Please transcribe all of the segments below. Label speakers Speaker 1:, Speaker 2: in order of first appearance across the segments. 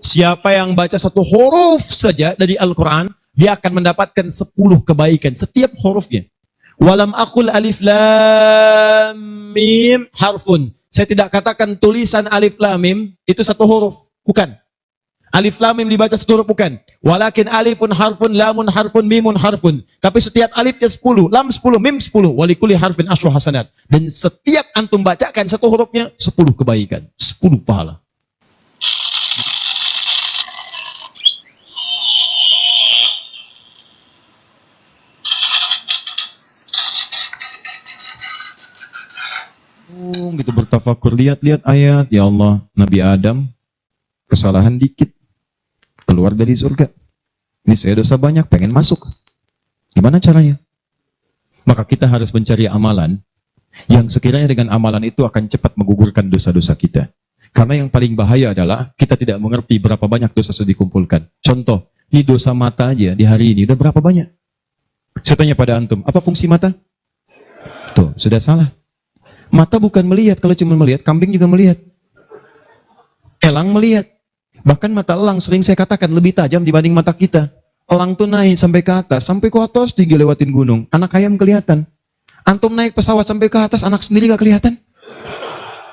Speaker 1: Siapa yang baca satu huruf saja dari Al-Quran, dia akan mendapatkan 10 kebaikan setiap hurufnya. Walam aqul alif lam mim harfun. Saya tidak katakan tulisan alif lam mim itu satu huruf, bukan. Alif lam mim dibaca satu huruf, bukan. Walakin alifun harfun, lamun harfun, mimun harfun. Tapi setiap alifnya 10, lam 10, mim 10, walikuli harfin asyru hasanat. Dan setiap antum bacakan satu hurufnya 10 kebaikan, 10 pahala. Gitu bertafakur, lihat-lihat ayat, ya Allah, Nabi Adam kesalahan dikit keluar dari surga. Ini saya dosa banyak, pengen masuk. Gimana caranya? Maka kita harus mencari amalan yang sekiranya dengan amalan itu akan cepat menggugurkan dosa-dosa kita. Karena yang paling bahaya adalah kita tidak mengerti berapa banyak dosa sudah dikumpulkan. Contoh, ini dosa mata aja di hari ini udah berapa banyak? Saya tanya pada antum, apa fungsi mata? Tuh, sudah salah. Mata bukan melihat, kalau cuma melihat, kambing juga melihat. Elang melihat. Bahkan mata elang sering saya katakan lebih tajam dibanding mata kita. Elang tuh naik sampai ke atas tinggi lewatin gunung. Anak ayam kelihatan. Antum naik pesawat sampai ke atas, anak sendiri gak kelihatan.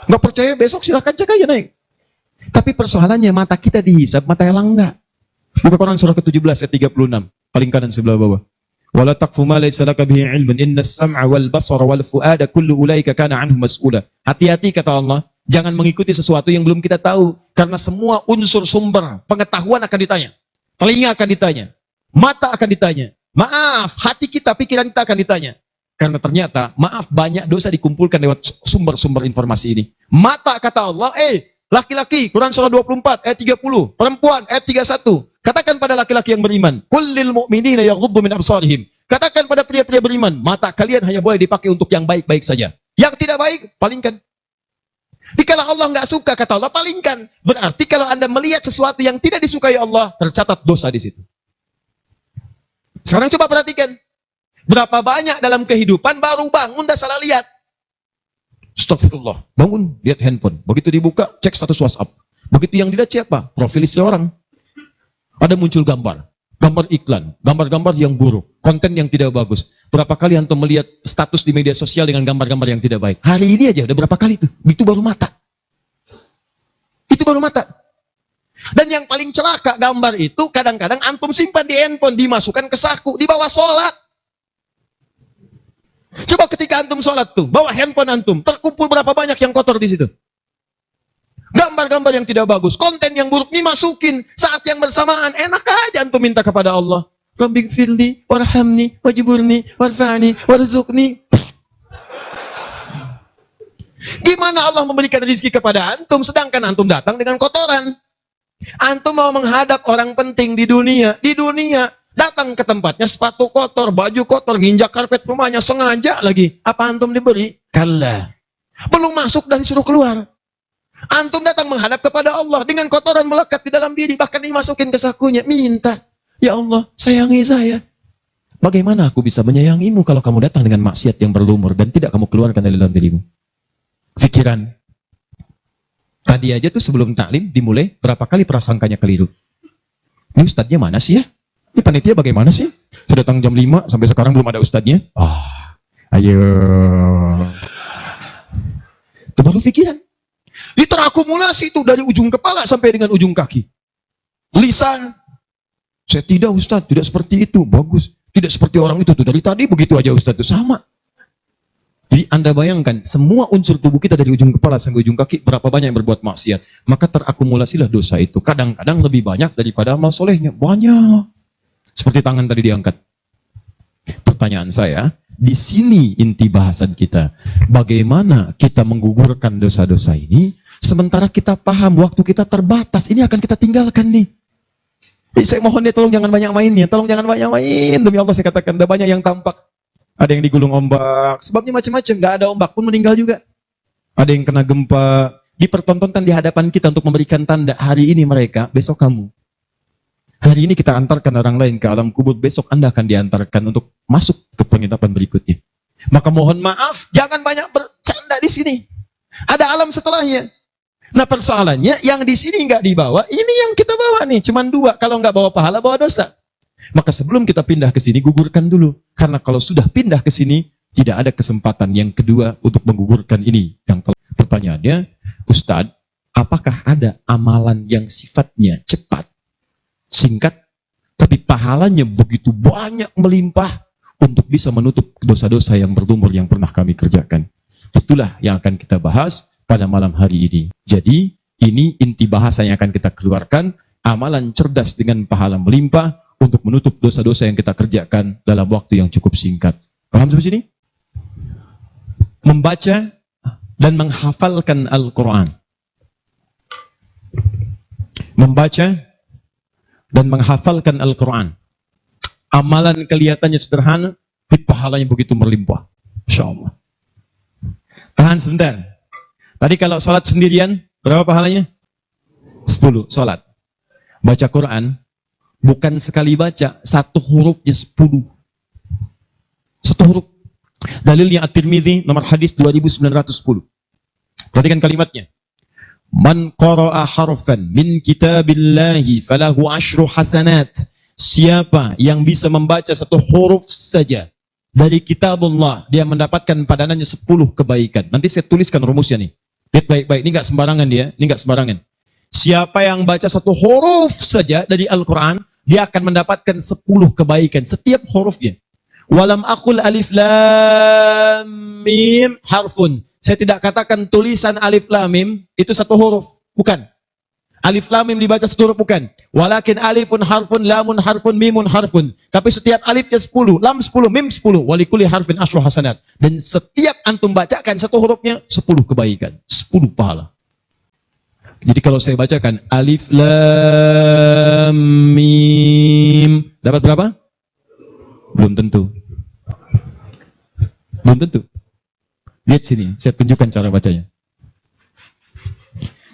Speaker 1: Gak percaya, besok silahkan cek aja naik. Tapi persoalannya mata kita dihisap, mata elang enggak. Buka Quran surah ke-17 ayat 36. Paling kanan sebelah bawah. Wala taqfu ma laysa laka bihi ilmun innas sam'a wal basara wal fuada kullu ulaika kana anhu mas'ula. Hati-hati kata Allah, jangan mengikuti sesuatu yang belum kita tahu, karena semua unsur sumber pengetahuan akan ditanya. Telinga akan ditanya, mata akan ditanya. Maaf, hati kita, pikiran kita akan ditanya. Karena ternyata, maaf, banyak dosa dikumpulkan lewat sumber-sumber informasi ini. Mata kata Allah, laki-laki, Quran surah 24 ayat 30, perempuan ayat 31. Katakan pada laki-laki yang beriman, kullil mu'minina yaghuddu min absarihim. Katakan pada pria-pria beriman, mata kalian hanya boleh dipakai untuk yang baik-baik saja. Yang tidak baik, palingkan. Dikala Allah nggak suka, kata Allah, palingkan. Berarti kalau Anda melihat sesuatu yang tidak disukai Allah, tercatat dosa di situ. Sekarang coba perhatikan. Berapa banyak dalam kehidupan baru bangun dah salah lihat. Astagfirullah. Bangun, lihat handphone. Begitu dibuka, cek status WhatsApp. Begitu yang dilihat siapa? Profil istri orang. Ada muncul gambar iklan, gambar-gambar yang buruk, konten yang tidak bagus. Berapa kali antum melihat status di media sosial dengan gambar-gambar yang tidak baik? Hari ini aja udah berapa kali tuh? Itu baru mata. Itu baru mata. Dan yang paling celaka gambar itu kadang-kadang antum simpan di handphone, dimasukkan ke saku, dibawa sholat. Coba ketika antum sholat tuh, bawa handphone antum, terkumpul berapa banyak yang kotor di situ? Gambar-gambar yang tidak bagus, konten yang buruk dimasukin saat yang bersamaan. Enak aja antum minta kepada Allah, Rabbighfirli warhamni wajburni warfa'ni warzuqni. Gimana Allah memberikan rezeki kepada antum sedangkan antum datang dengan kotoran? Antum mau menghadap orang penting di dunia, datang ke tempatnya sepatu kotor, baju kotor, nginjak karpet rumahnya sengaja lagi. Apa antum diberi? Kalla. Belum masuk dan disuruh keluar. Antum datang menghadap kepada Allah dengan kotoran melekat di dalam diri, bahkan dimasukin ke sakunya, minta, ya Allah, sayangi saya. Bagaimana aku bisa menyayangimu kalau kamu datang dengan maksiat yang berlumur dan tidak kamu keluarkan dari dalam dirimu? Pikiran. Tadi aja tuh sebelum taklim dimulai, berapa kali prasangkanya keliru. Ini ustadznya mana sih ya? Ini panitia bagaimana sih? Sudah datang jam 5, sampai sekarang belum ada ustadznya. Ayo. Itu baru pikiran. Terakumulasi itu dari ujung kepala sampai dengan ujung kaki. Lisan. Saya tidak Ustaz, tidak seperti itu. Bagus. Tidak seperti orang itu tuh. Dari tadi begitu aja Ustaz, itu sama. Jadi Anda bayangkan, semua unsur tubuh kita dari ujung kepala sampai ujung kaki, berapa banyak yang berbuat maksiat. Maka terakumulasilah dosa itu. Kadang-kadang lebih banyak daripada amal solehnya. Banyak. Seperti tangan tadi diangkat. Pertanyaan saya, di sini inti bahasan kita. Bagaimana kita menggugurkan dosa-dosa ini, sementara kita paham waktu kita terbatas, ini akan kita tinggalkan nih. Saya mohon dia tolong jangan banyak mainnya, tolong jangan banyak main. Demi Allah saya katakan, ada banyak yang tampak. Ada yang digulung ombak, sebabnya macam-macam, gak ada ombak pun meninggal juga. Ada yang kena gempa, dipertontonkan di hadapan kita untuk memberikan tanda, hari ini mereka, besok kamu. Hari ini kita antarkan orang lain ke alam kubur, besok Anda akan diantarkan untuk masuk ke penginapan berikutnya. Maka mohon maaf, Jangan banyak bercanda di sini. Ada alam setelahnya. Nah persoalannya yang di sini nggak dibawa, ini yang kita bawa nih, cuman dua. Kalau nggak bawa pahala, bawa dosa. Maka sebelum kita pindah ke sini, gugurkan dulu. Karena kalau sudah pindah ke sini, tidak ada kesempatan yang kedua untuk menggugurkan ini. Yang pertanyaannya, Ustadz, apakah ada amalan yang sifatnya cepat, singkat, tapi pahalanya begitu banyak melimpah untuk bisa menutup dosa-dosa yang bertumur yang pernah kami kerjakan? Itulah yang akan kita bahas pada malam hari ini. Jadi, ini inti bahasa yang akan kita keluarkan, amalan cerdas dengan pahala melimpah untuk menutup dosa-dosa yang kita kerjakan dalam waktu yang cukup singkat. Paham sampai sini? Membaca dan menghafalkan Al-Quran. Membaca dan menghafalkan Al-Quran. Amalan kelihatannya sederhana, tapi pahalanya begitu berlimpah. Insya Allah. Tahan sebentar. Tadi kalau sholat sendirian, berapa pahalanya? 10 sholat. Baca Quran, bukan sekali baca, satu hurufnya 10. Satu huruf. Dalilnya At-Tirmidzi, nomor hadis 2910. Perhatikan kalimatnya. Man qara'a harfan min kitabillahi falahu 10 hasanat. Siapa yang bisa membaca satu huruf saja dari kitabullah, dia mendapatkan padanannya 10 kebaikan. Nanti saya tuliskan rumusnya nih. Lihat baik-baik, ini nggak sembarangan dia, ini nggak sembarangan. Siapa yang baca satu huruf saja dari Al-Quran, dia akan mendapatkan 10 kebaikan setiap hurufnya. Walam aqul alif lam mim harfun. Saya tidak katakan tulisan alif lam mim itu satu huruf, bukan. Alif lam mim dibaca satu huruf, bukan. Walakin alifun harfun, lamun harfun, mimun harfun. Tapi setiap alifnya 10, lam 10, mim 10, walikuli harfin 10 hasanat. Dan setiap antum bacakan satu hurufnya 10 kebaikan, 10 pahala. Jadi kalau saya bacakan alif lam mim, dapat berapa? Belum tentu. Belum tentu. Lihat sini, saya tunjukkan cara bacanya.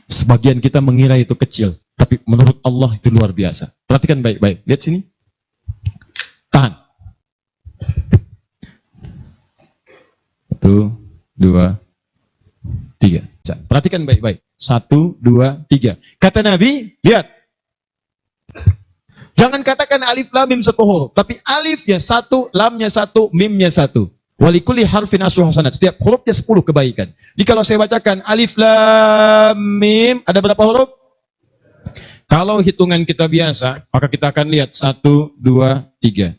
Speaker 1: Sebagian kita mengira itu kecil, tapi menurut Allah itu luar biasa. Perhatikan baik-baik. Lihat sini. Tahan. 1, 2, 3. Perhatikan baik-baik. 1, 2, 3. Kata Nabi, lihat. Jangan katakan alif lam mim satu huruf, tapi alifnya 1, lamnya 1, mimnya 1. Walikuli harfin 10 hasanat. Setiap hurufnya 10 kebaikan. Jadi kalau saya bacakan alif lam mim, ada berapa huruf? Kalau hitungan kita biasa, maka kita akan lihat 1, 2, 3.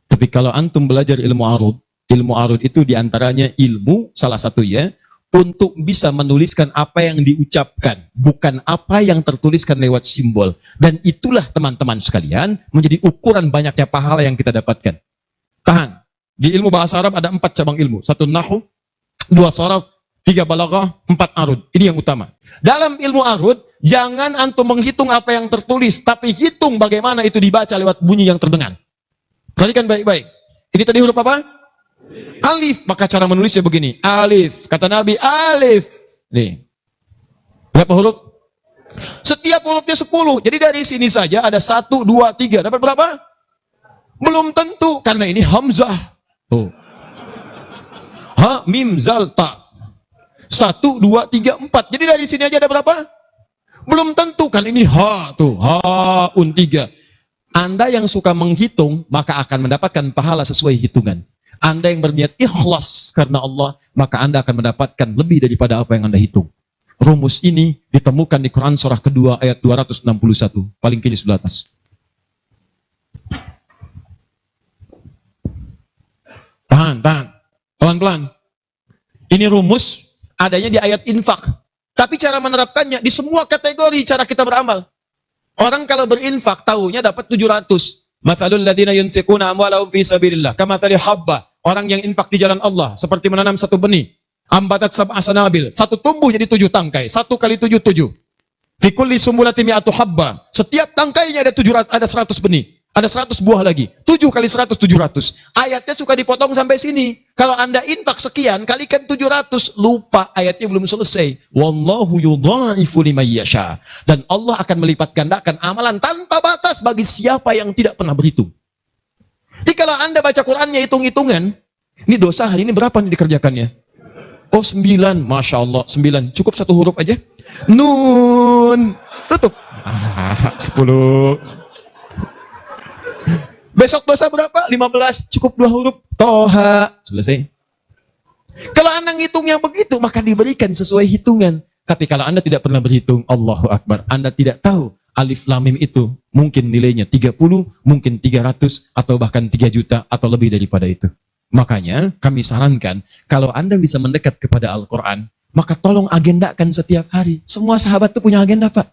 Speaker 1: Tapi kalau antum belajar ilmu arud itu diantaranya ilmu salah satu ya, untuk bisa menuliskan apa yang diucapkan, bukan apa yang tertuliskan lewat simbol. Dan itulah teman-teman sekalian menjadi ukuran banyaknya pahala yang kita dapatkan. Tahan. Di ilmu bahasa Arab ada 4 cabang ilmu. 1 nahu, 2 saraf, 3 balaghah, 4 arud. Ini yang utama. Dalam ilmu arud, jangan antum menghitung apa yang tertulis, tapi hitung bagaimana itu dibaca lewat bunyi yang terdengar. Perhatikan baik-baik. Ini tadi huruf apa? Alif. Maka cara menulisnya begini. Alif. Kata Nabi, alif. Nih. Berapa huruf? Setiap hurufnya 10. Jadi dari sini saja ada 1, 2, 3. Dapat berapa? Belum tentu. Karena ini hamzah. Oh. Ha, mim, zal, ta. 1, 2, 3, 4. Jadi dari sini aja ada berapa? Belum tentu. Kan ini ha, tuh. Ha-un 3. Anda yang suka menghitung, maka akan mendapatkan pahala sesuai hitungan. Anda yang berniat ikhlas karena Allah, maka Anda akan mendapatkan lebih daripada apa yang Anda hitung. Rumus ini ditemukan di Quran surah kedua ayat 261. Paling kiri sebelah atas. Tahan. Pelan-pelan. Ini rumus adanya di ayat infak. Tapi cara menerapkannya di semua kategori cara kita beramal. Orang kalau berinfak tahunya dapat 700. Mathalul ladzina yunfiquna amwalahum fi sabilillah kamathali habba. Orang yang infak di jalan Allah seperti menanam satu benih. Ambatat sab'a sanabil. Satu tumbuh jadi 7 tangkai. 1 kali 7, 7. Fi kulli sumbulatin mi'atu habba. Setiap tangkainya ada 100 benih. Ada 100 buah lagi. 7 kali 100, 700. Ayatnya suka dipotong sampai sini. Kalau Anda infak sekian, kalikan 700. Lupa, ayatnya belum selesai. Wallahu yudha'ifu liman yasha. Dan Allah akan melipat gandakan amalan tanpa batas bagi siapa yang tidak pernah berhitung. Jadi kalau Anda baca Qurannya hitung-hitungan, ini dosa hari ini berapa nih dikerjakannya? Oh 9, Masya Allah 9. Cukup satu huruf aja. Nun. Tutup. 10. Besok dosa berapa? 15. Cukup 2 huruf. Toha. Selesai. Kalau Anda ngitungnya begitu, maka diberikan sesuai hitungan. Tapi kalau Anda tidak pernah berhitung, Allahu Akbar, Anda tidak tahu alif lam mim itu mungkin nilainya 30, mungkin 300, atau bahkan 3 juta, atau lebih daripada itu. Makanya kami sarankan, kalau Anda bisa mendekat kepada Al-Quran, maka tolong agendakan setiap hari. Semua sahabat itu punya agenda, Pak.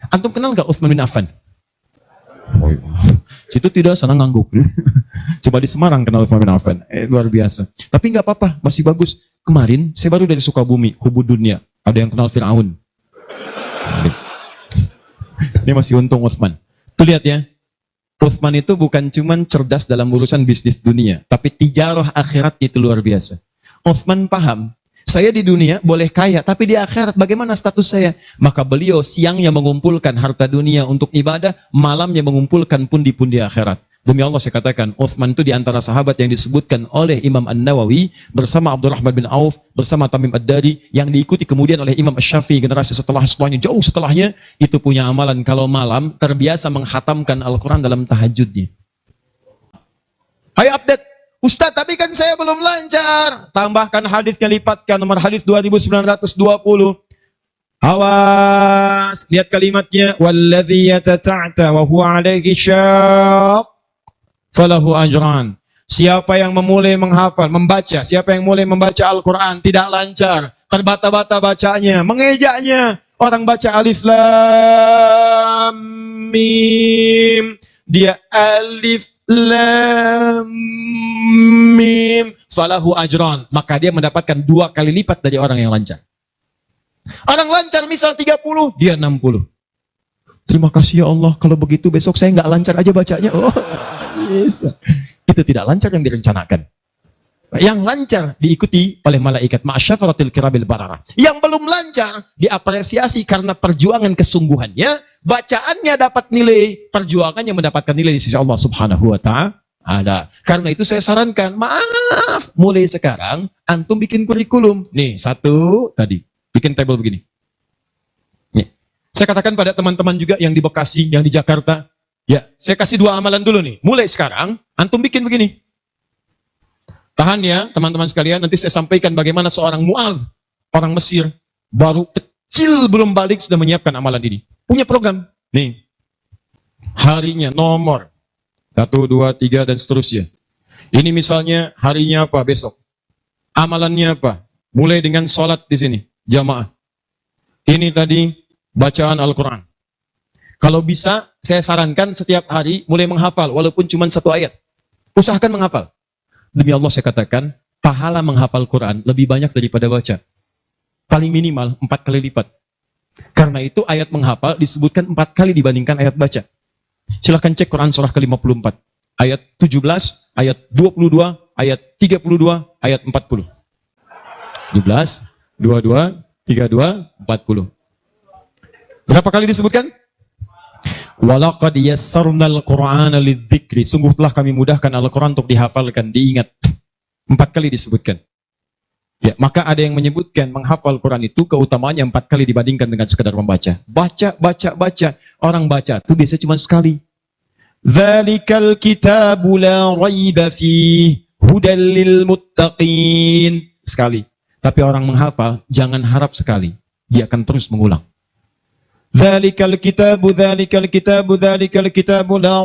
Speaker 1: Antum kenal gak Utsman bin Affan? Oh, situ tidak senang ngangguk. Coba di Semarang kenal Utsman bin Affan. Luar biasa. Tapi nggak apa-apa, masih bagus. Kemarin saya baru dari Sukabumi, Hubud Dunia. Ada yang kenal Fir'aun. Ini masih untung Utsman. Tuh lihat ya. Utsman itu bukan cuman cerdas dalam urusan bisnis dunia, tapi tijarah akhirat itu luar biasa. Utsman paham, saya di dunia boleh kaya, tapi di akhirat bagaimana status saya? Maka beliau siangnya mengumpulkan harta dunia untuk ibadah, malamnya mengumpulkan pundi-pundi akhirat. Demi Allah saya katakan, Utsman itu di antara sahabat yang disebutkan oleh Imam An-Nawawi bersama Abdurrahman bin Auf, bersama Tamim Ad-Dari, yang diikuti kemudian oleh Imam Asy-Syafi'i generasi setelahnya, jauh setelahnya, itu punya amalan kalau malam terbiasa menghatamkan Al-Quran dalam tahajudnya. Ayo update. Ustaz, tapi kan saya belum lancar. Tambahkan hadisnya, lipatkan nomor hadis 2920. Awas, lihat kalimatnya. Walladzi yatata'ta wa huwa 'alaihi syaq falahu ajran. Siapa yang memulai menghafal, membaca, siapa yang mulai membaca Al-Quran tidak lancar, terbata-bata bacanya, mengejaknya. Orang baca alif lam mim, dia alif lam mim, falahu ajran, maka dia mendapatkan 2 kali lipat dari orang yang lancar. Orang lancar misal 30, dia 60. Terima kasih ya Allah, kalau begitu besok saya nggak lancar aja bacanya. Oh, bisa. Itu tidak lancar yang direncanakan. Yang lancar diikuti oleh malaikat ma'asyafaratil kirabil bararah. Yang belum lancar diapresiasi karena perjuangan kesungguhannya, bacaannya dapat nilai, perjuangannya mendapatkan nilai di sisi Allah Subhanahu wa ta'ala. Karena itu saya sarankan, maaf, mulai sekarang antum bikin kurikulum. Nih, satu tadi, bikin tabel begini. Nih. Saya katakan pada teman-teman juga yang di Bekasi, yang di Jakarta, ya, saya kasih 2 amalan dulu nih. Mulai sekarang antum bikin begini. Tahan ya teman-teman sekalian, nanti saya sampaikan bagaimana seorang Mu'adz, orang Mesir, baru kecil belum balik sudah menyiapkan amalan ini. Punya program. Nih, harinya nomor 1, 2, 3 dan seterusnya. Ini misalnya harinya apa besok. Amalannya apa? Mulai dengan sholat di sini, jamaah. Ini tadi bacaan Al-Quran. Kalau bisa, saya sarankan setiap hari mulai menghafal, walaupun cuma 1 ayat. Usahakan menghafal. Demi Allah saya katakan, pahala menghafal Quran lebih banyak daripada baca. Paling minimal 4 kali lipat. Karena itu ayat menghafal disebutkan 4 kali dibandingkan ayat baca. Silahkan cek Quran surah ke-54. Ayat 17, ayat 22, ayat 32, ayat 40. 17, 22, 32, 40. Berapa kali disebutkan? Walaqad yassarnal Qur'ana lidzikri. Sungguh telah kami mudahkan Al-Quran untuk dihafalkan, diingat. 4 kali disebutkan. Ya, maka ada yang menyebutkan menghafal Quran itu keutamaannya 4 kali dibandingkan dengan sekadar membaca. Baca. Orang baca itu biasanya cuma sekali. Dzalikal kitabu la raiba fihi hudal lil muttaqin. Sekali. Tapi orang menghafal jangan harap sekali. Dia akan terus mengulang. Dzalikal kitabu la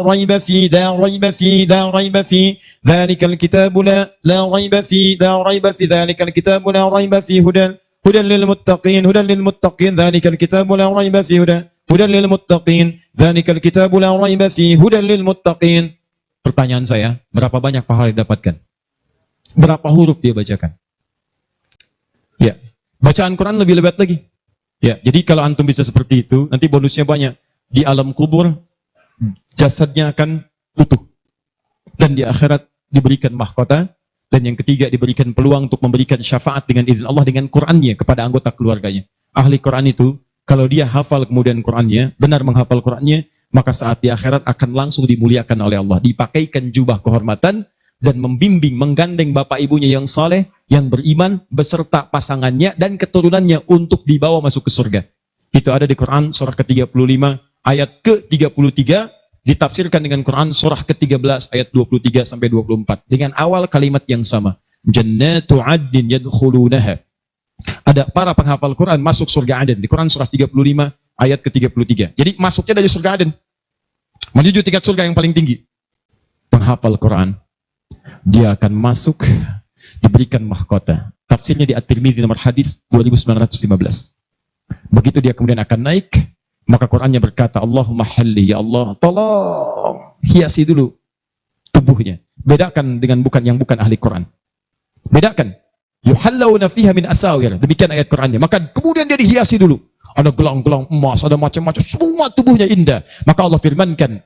Speaker 1: raiba fihi la raiba fihi dzalikal kitabu la raiba fihi dzalikal kitabu la raiba fihi hudan lil muttaqin dzalikal kitabu la raiba fihi hudan lil muttaqin dzalikal kitabu la raiba fihi hudan lil muttaqin. Pertanyaan saya, berapa banyak pahala didapatkan? Berapa huruf dia bacakan? Ya, bacaan Quran lebih lebat lagi. Ya, jadi kalau antum bisa seperti itu, nanti bonusnya banyak. Di alam kubur, jasadnya akan utuh. Dan di akhirat diberikan mahkota. Dan yang ketiga, diberikan peluang untuk memberikan syafaat dengan izin Allah dengan Qur'annya kepada anggota keluarganya. Ahli Qur'an itu, kalau dia hafal kemudian Qur'annya, benar menghafal Qur'annya, maka saat di akhirat akan langsung dimuliakan oleh Allah. Dipakaikan jubah kehormatan dan membimbing, menggandeng bapak ibunya yang saleh yang beriman beserta pasangannya dan keturunannya untuk dibawa masuk ke surga. Itu ada di Quran surah ke-35 ayat ke-33, ditafsirkan dengan Quran surah ke-13 ayat 23 sampai 24 dengan awal kalimat yang sama. Jannatu 'adnin yadkhulunaha. Ada para penghafal Quran masuk surga Aden di Quran surah 35 ayat ke-33. Jadi masuknya dari surga Aden menuju tingkat surga yang paling tinggi. Penghafal Quran dia akan masuk diberikan mahkota. Tafsirnya di At-Tirmidzi nomor hadis 2915. Begitu dia kemudian akan naik, maka Qurannya berkata, Allahumma halli, ya Allah, tolong hiasi dulu tubuhnya. Bedakan dengan yang bukan ahli Quran. Bedakan. Yuhallawna fiha min asawir. Demikian ayat Qurannya. Maka kemudian dia dihiasi dulu. Ada gelang-gelang emas, ada macam-macam, semua tubuhnya indah. Maka Allah firmankan,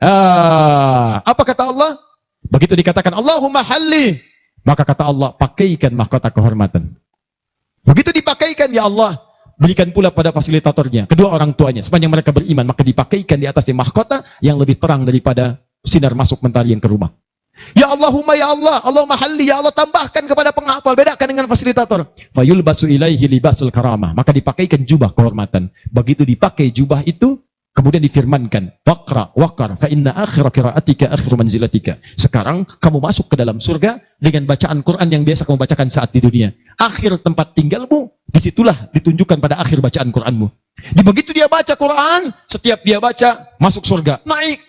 Speaker 1: apa kata Allah? Begitu dikatakan, Allahumma halli, maka kata Allah, pakaikan mahkota kehormatan. Begitu dipakaikan, ya Allah, berikan pula pada fasilitatornya, kedua orang tuanya, sepanjang mereka beriman, maka dipakaikan di atasnya mahkota yang lebih terang daripada sinar masuk mentari yang ke rumah. Ya Allahumma ya Allah, Allahumma halli, ya Allah, tambahkan kepada penghafal, bedakan dengan fasilitator. Fayulbasu ilaihi libasul karamah, maka dipakaikan jubah kehormatan. Begitu dipakai jubah itu, kemudian difirmankan, waqra waqar fa inna akhira qiraatika akhiru manzilatika. Sekarang kamu masuk ke dalam surga dengan bacaan Quran yang biasa kamu bacakan saat di dunia. Akhir tempat tinggalmu, disitulah ditunjukkan pada akhir bacaan Quranmu. Di begitu dia baca Quran, setiap dia baca masuk surga, naik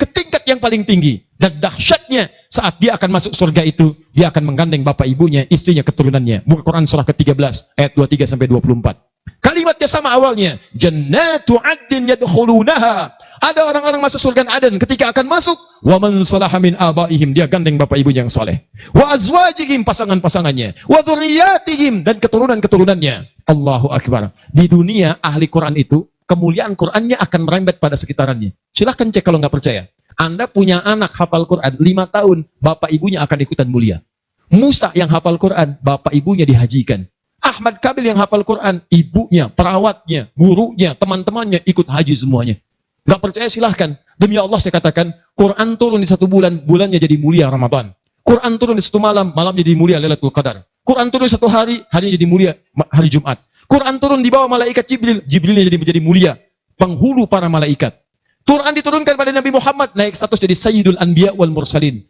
Speaker 1: ke tingkat yang paling tinggi. Dan dahsyatnya saat dia akan masuk surga itu, dia akan menggandeng bapak ibunya, istrinya, keturunannya. Buka Quran surah ke-13 ayat 23 sampai 24. Kalimatnya sama awalnya, Jannatu 'adnin yadkhulunaha. Ada orang-orang masuk surga Aden, ketika akan masuk, wa man salaha min abaihim, dia gandeng bapak ibunya yang saleh. Wa azwajihim, pasangan-pasangannya, wa dzurriyyatihim, dan keturunan-keturunannya. Allahu akbar. Di dunia ahli Quran itu kemuliaan Qurannya akan merembet pada sekitarannya. Silahkan cek kalau nggak percaya. Anda punya anak hafal Quran 5 tahun, bapak ibunya akan ikutan mulia. Musa yang hafal Quran, bapak ibunya dihajikan. Ahmad Kabil yang hafal Quran, ibunya, perawatnya, gurunya, teman-temannya ikut haji semuanya. Nggak percaya silahkan. Demi Allah saya katakan, Quran turun di 1 bulan, bulannya jadi mulia Ramadan. Quran turun di 1 malam, malamnya jadi mulia Lailatul Qadar. Quran turun di 1 hari, harinya jadi mulia hari Jumat. Quran turun di bawah malaikat Jibril, Jibrilnya jadi menjadi mulia, penghulu para malaikat. Quran diturunkan pada Nabi Muhammad, naik status jadi Sayyidul Anbiya wal Mursalin.